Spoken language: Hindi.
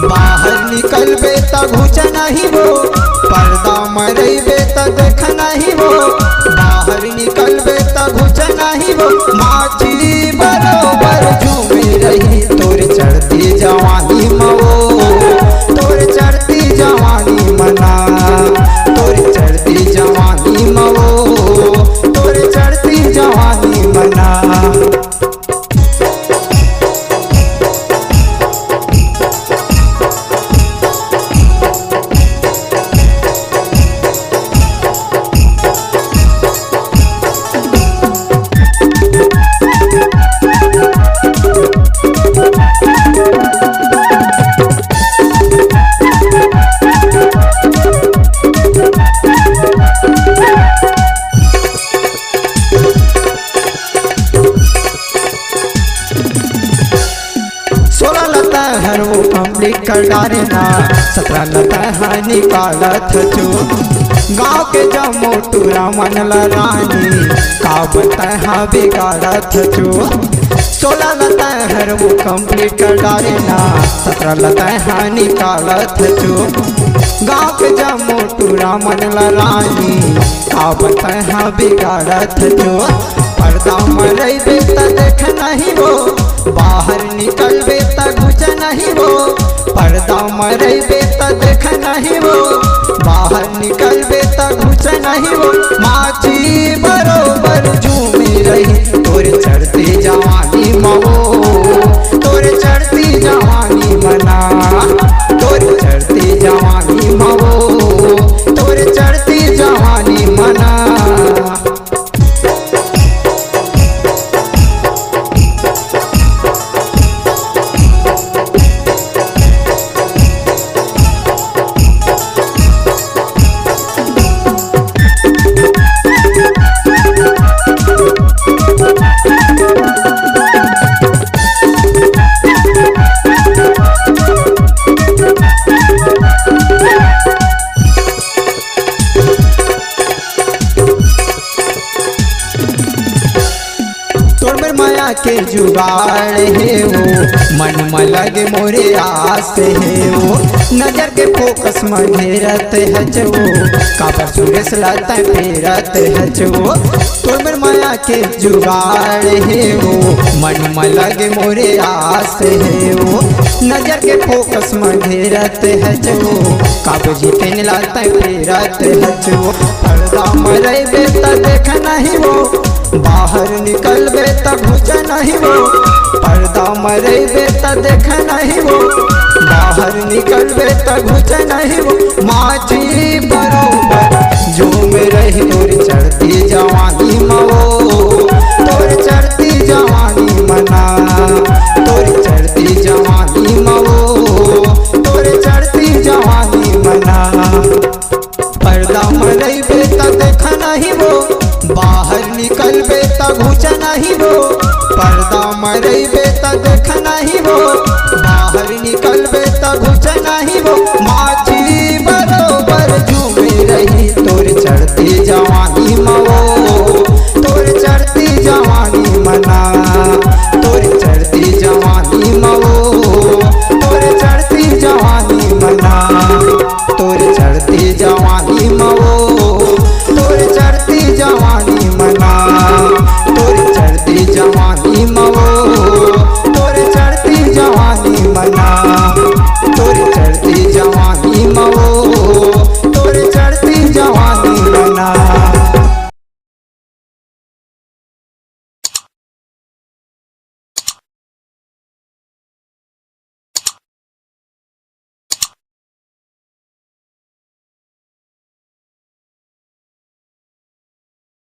बाहर निकलबे त घुच नहीं वो, पर्दा मरेबे त देख नहीं वो। बाहर निकलबे त घुच नहीं वो, माची बरोबर झूमे रही तोर चढ़ती जवानी मवो, तोर चढ़ती जवानी मना, तोर चढ़ती जवानी मवो, तोर चढ़ती जवानी मना। हर वो कंप्लीट कर डारे ना, 17 लता है निकालत जो गाँव के जमो टूरा मन रानी, का बता है बिगाड़त जो। 16 लता हर वो कंप्लीट कर डारे ना, 17 लता है निकालत जो गाँव के जमो टूरा मन रानी, का बता है बिगाड़त जो। पर्दा मरेबे त देख नहीं वो, बाहर निकलबे त घुच नहीं वो। पर्दा मरेबे त देख नहीं वो, बाहर निकलबे त घुच नहीं वो। माची बरोबर झूमे रही तोर चढ़ती जवानी मवो, तोर चढ़ती जवानी मना, तोर चढ़ती जवानी मवो, तोर चढ़ती जवानी मना। माया के जुगाड़ है वो, मन में लगे मोरे आस है वो। नजर के फोकस में घेरत है जो, काबर सुरेश लता फेरत है जो। तोर माया के जुगाड़ है वो, मन में लगे मोरे आस है वो। नजर के फोकस में घेरत है जो, काबर जीते लता फेरत है जो। पर्दा मरेबे त देख नहीं वो, बाहर निकलबे त घुच नहीं वो। पर्दा मरेबे त देख नहीं वो, बाहर निकलबे त घुच नहीं वो। माची बरोबर झूम रही तोर चढ़ती जवानी मवो, तोर चढ़ती जवानी मना, तोर चढ़ती जवानी मवो, तोर चढ़ती जवानी मना। पर्दा मरेबे त देख नहीं वो, बाहर निकलबे त घुच नहीं वो। पर्दा मरेबे त देख नहीं वो, बाहर निकलबे त घुच नहीं वो। माची बरोबर झूमे रही तोर चढ़ती जवानी